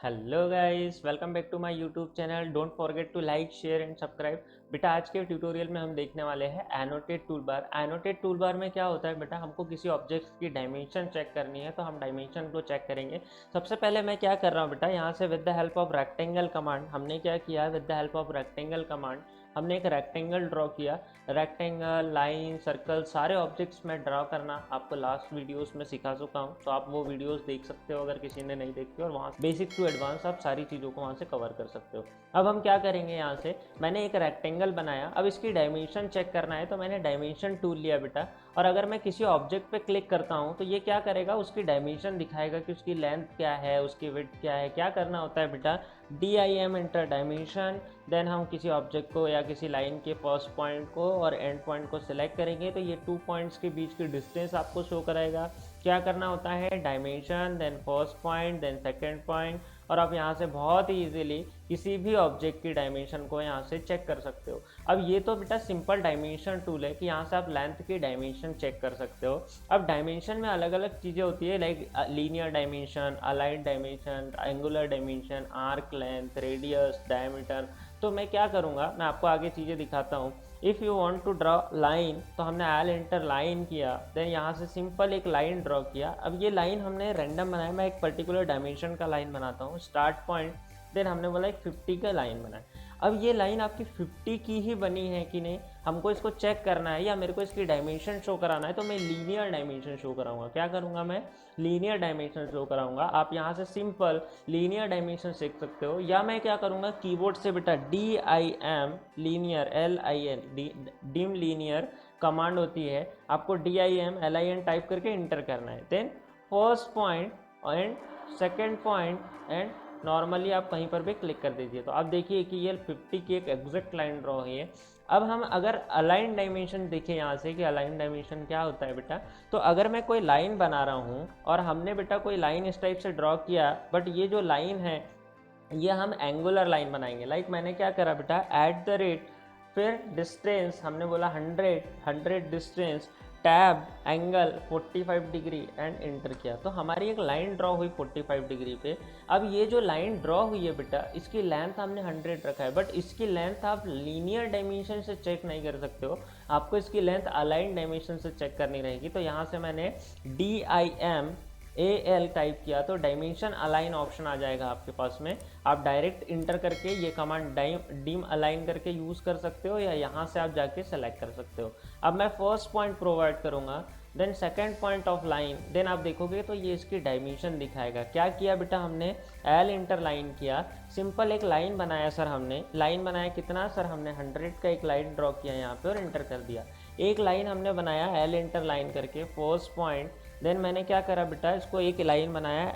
Hello guys, welcome back to my YouTube channel. Don't forget to like, share and subscribe. बेटा आज के tutorial में हम देखने वाले हैं annotate tool bar. Annotate tool bar में क्या होता है बेटा, हमको किसी ऑब्जेक्ट की डायमेंशन चेक करनी है तो हम डायमेंशन को चेक करेंगे। सबसे पहले मैं क्या कर रहा हूँ बेटा, यहाँ से with the help of rectangle command हमने क्या किया है, with the help of rectangle command हमने एक रेक्टेंगल ड्रॉ किया। रेक्टेंगल, लाइन, सर्कल, सारे ऑब्जेक्ट्स में ड्रॉ करना आपको लास्ट वीडियोस में सिखा चुका हूँ, तो आप वो वीडियोस देख सकते हो अगर किसी ने नहीं देखी, और वहाँ बेसिक टू एडवांस आप सारी चीज़ों को वहाँ से कवर कर सकते हो। अब हम क्या करेंगे, यहाँ से मैंने एक रेक्टेंगल बनाया, अब इसकी डायमेंशन चेक करना है तो मैंने डायमेंशन टूल लिया बेटा। और अगर मैं किसी ऑब्जेक्ट पे क्लिक करता हूँ तो ये क्या करेगा, उसकी डायमेंशन दिखाएगा कि उसकी लेंथ क्या है, उसकी विड्थ क्या है। क्या करना होता है बेटा, DIM इंटर डायमेंशन, देन हम किसी ऑब्जेक्ट को या किसी लाइन के फर्स्ट पॉइंट को और एंड पॉइंट को सिलेक्ट करेंगे तो ये 2 पॉइंट्स के बीच की डिस्टेंस आपको शो कराएगा। क्या करना होता है, dimension, then first point, then second point, और आप यहाँ से बहुत ही इजीली किसी भी ऑब्जेक्ट की डायमेंशन को यहाँ से चेक कर सकते हो। अब ये तो बेटा सिंपल डायमेंशन टूल है कि यहाँ से आप लेंथ की डायमेंशन चेक कर सकते हो। अब डायमेंशन में अलग अलग चीज़ें होती है, like linear dimension, aligned dimension, angular dimension, arc length, radius, diameter. तो मैं क्या करूँगा, मैं आपको आगे चीज़ें दिखाता हूँ। If you want to draw line तो हमने एल इंटर लाइन किया, देन यहाँ से सिंपल एक लाइन ड्रॉ किया। अब ये लाइन हमने रैंडम बनाया, मैं एक पर्टिकुलर डायमेंशन का लाइन बनाता हूँ, स्टार्ट पॉइंट, देन हमने बोला एक 50 का लाइन बनाया। अब ये लाइन आपकी 50 की ही बनी है कि नहीं, हमको इसको चेक करना है या मेरे को इसकी डायमेंशन शो कराना है, तो मैं लीनियर डायमेंशन शो कराऊंगा। क्या करूंगा, मैं लीनियर डायमेंशन शो कराऊंगा। आप यहाँ से सिंपल लीनियर डायमेंशन सीख सकते हो, या मैं क्या करूँगा, कीबोर्ड से बेटा DIM linear LIN dim linear command होती है, आपको DIM LIN टाइप करके इंटर करना है। Then first point and second point and normally आप कहीं पर भी क्लिक कर दीजिए। तो आप देखिए कि ये 50 की एक एग्जैक्ट लाइन ड्रॉ हुई है। अब हम अगर अलाइन डायमेंशन देखें यहाँ से कि अलाइन डायमेंशन क्या होता है बेटा, तो अगर मैं कोई लाइन बना रहा हूँ और हमने बेटा कोई लाइन इस टाइप से ड्रॉ किया, बट ये जो लाइन है ये हम एंगुलर लाइन बनाएंगे। लाइक मैंने क्या करा बेटा, एट द रेट, फिर डिस्टेंस हमने बोला 100 distance, tab angle 45 degree and inter किया, तो हमारी एक लाइन ड्रॉ हुई 45 डिग्री पे। अब ये जो लाइन ड्रॉ हुई है बेटा, इसकी लेंथ हमने 100 रखा है, बट इसकी लेंथ आप लीनियर डायमेंशन से चेक नहीं कर सकते हो, आपको इसकी लेंथ अलाइन डायमेंशन से चेक करनी रहेगी। तो यहाँ से मैंने DIM AL टाइप किया तो डायमेंशन अलाइन ऑप्शन आ जाएगा आपके पास में। आप डायरेक्ट इंटर करके ये कमांड डिम अलाइन करके यूज़ कर सकते हो, या यहाँ से आप जाके सेलेक्ट कर सकते हो। अब मैं फर्स्ट पॉइंट प्रोवाइड करूँगा, then second point of line, then आप देखोगे तो ये इसकी डायमेंशन दिखाएगा। क्या किया बेटा, हमने एल इंटर लाइन किया, सिंपल एक लाइन बनाया सर, हमने लाइन बनाया कितना सर, हमने 100 का एक लाइन ड्रॉ किया यहाँ पे और इंटर कर दिया। एक लाइन हमने बनाया एल इंटर लाइन करके, फर्स्ट पॉइंट, देन मैंने क्या करा बेटा, इसको एक लाइन बनाया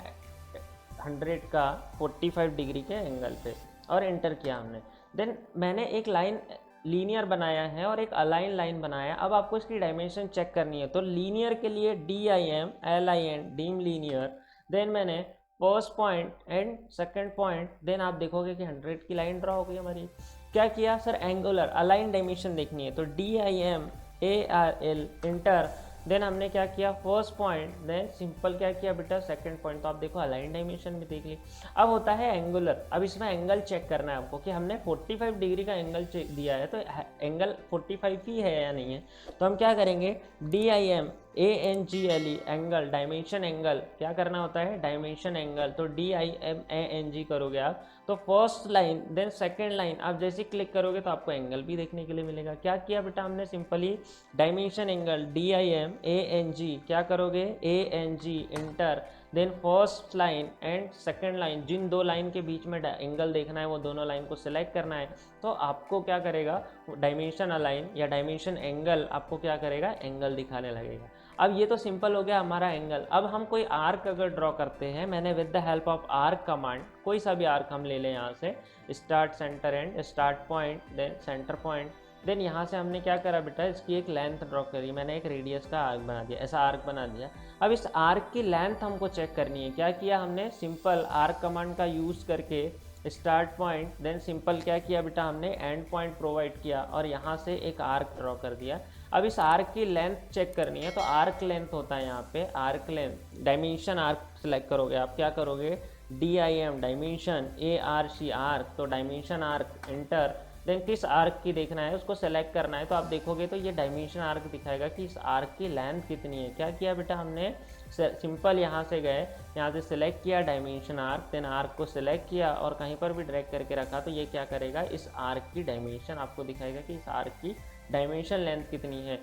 100 का 45 डिग्री के एंगल पे और इंटर किया हमने। देन मैंने एक लाइन लीनियर बनाया है और एक अलाइन लाइन बनाया। अब आपको इसकी डायमेंशन चेक करनी है, तो लीनियर के लिए DIM LIN dim linear, then मैंने first point and second point, then आप देखोगे कि 100 की लाइन ड्रॉ हो गई हमारी। क्या किया सर, एंगुलर अलाइन डायमेंशन देखनी है, तो DIM ARL इंटर, देन हमने क्या किया, फर्स्ट पॉइंट, देन सिंपल क्या किया बेटा, सेकंड पॉइंट। तो आप देखो अलाइन डायमेंशन में देख ली। अब होता है एंगुलर, अब इसमें एंगल चेक करना है आपको कि हमने 45 डिग्री का एंगल चेक दिया है, तो एंगल 45 ही है या नहीं है। तो हम क्या करेंगे, DIM ANGLE angle, dimension angle, क्या करना होता है, डायमेंशन एंगल, तो DIM ANG करोगे आप तो first line, then second line, आप जैसे क्लिक करोगे तो आपको एंगल भी देखने के लिए मिलेगा। क्या किया बेटा हमने, simply dimension angle DIM ANG, क्या करोगे ANG enter, then first line and second line, जिन दो लाइन के बीच में एंगल देखना है वो दोनों लाइन को सिलेक्ट करना है। तो आपको क्या करेगा, डायमेंशन अलाइन या डायमेंशन एंगल आपको क्या करेगा, एंगल दिखाने लगेगा। अब ये तो सिंपल हो गया हमारा एंगल। अब हम कोई आर्क अगर ड्रॉ करते हैं, मैंने with the help of arc command, कोई सा भी आर्क हम ले लें यहाँ से, start centre end, start point, then centre point, then यहाँ से हमने क्या करा बेटा, इसकी एक लेंथ ड्रॉ करी, मैंने एक रेडियस का आर्क बना दिया, ऐसा आर्क बना दिया। अब इस आर्क की लेंथ हमको चेक करनी है। क्या किया हमने, सिंपल आर्क कमांड का यूज़ करके स्टार्ट पॉइंट, देन सिंपल क्या किया बेटा, हमने एंड पॉइंट प्रोवाइड किया और यहाँ से एक आर्क ड्रॉ कर दिया। अब इस आर्क की लेंथ चेक करनी है, तो आर्क लेंथ होता है यहाँ पे, arc length, dimension arc select करोगे आप, क्या करोगे DIM डायमेंशन, ARC आर्क, तो डायमेंशन आर्क एंटर, देन किस आर्क की देखना है उसको सेलेक्ट करना है। तो आप देखोगे तो ये डायमेंशन आर्क दिखाएगा कि इस आर्क की लेंथ कितनी है। क्या किया बेटा हमने, सिंपल यहाँ से गए, यहाँ से सिलेक्ट किया डायमेंशन आर्क, देन आर्क को सिलेक्ट किया और कहीं पर भी ड्रैग करके रखा, तो ये क्या करेगा, इस आर्क की डायमेंशन आपको दिखाएगा कि इस आर्क की डायमेंशन लेंथ कितनी है।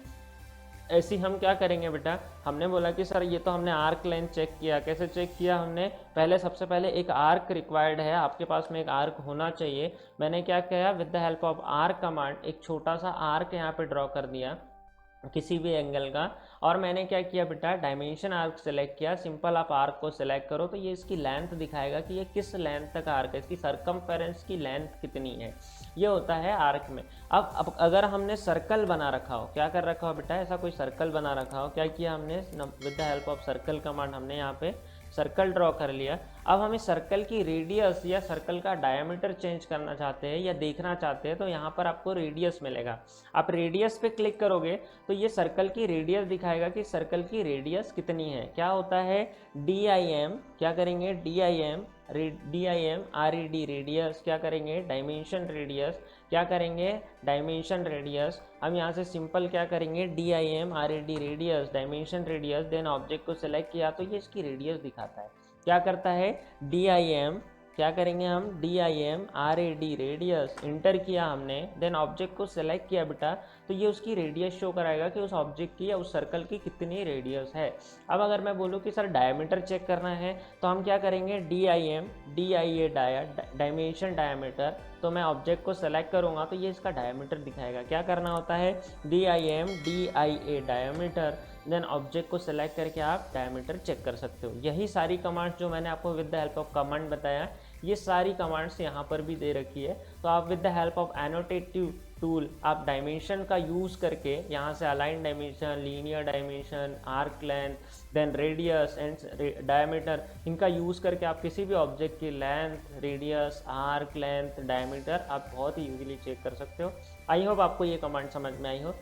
ऐसी हम क्या करेंगे बेटा, हमने बोला कि सर ये तो हमने आर्क लेंथ चेक किया, कैसे चेक किया हमने, पहले सबसे पहले एक आर्क रिक्वायर्ड है, आपके पास में एक आर्क होना चाहिए। मैंने क्या किया, with the help of arc command एक छोटा सा आर्क यहाँ पे ड्रॉ कर दिया किसी भी एंगल का, और मैंने क्या किया बेटा, डायमेंशन आर्क सेलेक्ट किया। सिंपल आप आर्क को सेलेक्ट करो तो ये इसकी लेंथ दिखाएगा कि ये किस लेंथ तक आर्क है, इसकी सरकमफेरेंस की लेंथ कितनी है, ये होता है आर्क में। अब अगर हमने सर्कल बना रखा हो, क्या कर रखा हो बेटा, ऐसा कोई सर्कल बना रखा हो, क्या किया हमने, with the help of circle command हमने यहाँ पे सर्कल ड्रॉ कर लिया। अब हमें सर्कल की रेडियस या सर्कल का डायमीटर चेंज करना चाहते हैं या देखना चाहते हैं, तो यहाँ पर आपको रेडियस मिलेगा। आप रेडियस पे क्लिक करोगे तो ये सर्कल की रेडियस दिखाएगा कि सर्कल की रेडियस कितनी है। क्या होता है, DIM, क्या करेंगे, DIM RED रेडियस, क्या करेंगे, डायमेंशन रेडियस, क्या करेंगे, डायमेंशन रेडियस। हम यहाँ से सिंपल क्या करेंगे, DIM RED radius, dimension radius, then object को सिलेक्ट किया तो ये इसकी रेडियस दिखाता है। क्या करता है, DIM, क्या करेंगे हम, DIM RED रेडियस, इंटर किया हमने, देन ऑब्जेक्ट को सिलेक्ट किया बेटा, तो ये उसकी रेडियस शो कराएगा कि उस ऑब्जेक्ट की या उस सर्कल की कितनी रेडियस है। अब अगर मैं बोलूँ कि सर डायमीटर चेक करना है, तो हम क्या करेंगे, DIA डायमेंशन डायमीटर, तो मैं ऑब्जेक्ट को सेलेक्ट करूँगा तो ये इसका डायमीटर दिखाएगा। क्या करना होता है, DIA डायमीटर, देन ऑब्जेक्ट को सेलेक्ट करके आप डायमीटर चेक कर सकते हो। यही सारी कमांड्स जो मैंने आपको with the help of command बताया, ये सारी कमांड्स यहाँ पर भी दे रखी है। तो आप with the help of annotative tool आप डायमेंशन का यूज़ करके यहाँ से align dimension, linear dimension, arc length, then radius and diameter, इनका यूज़ करके आप किसी भी ऑब्जेक्ट की length, radius, arc length, diameter आप बहुत ही ईजिली चेक कर सकते हो। आई होप आपको ये कमांड समझ में आई हो।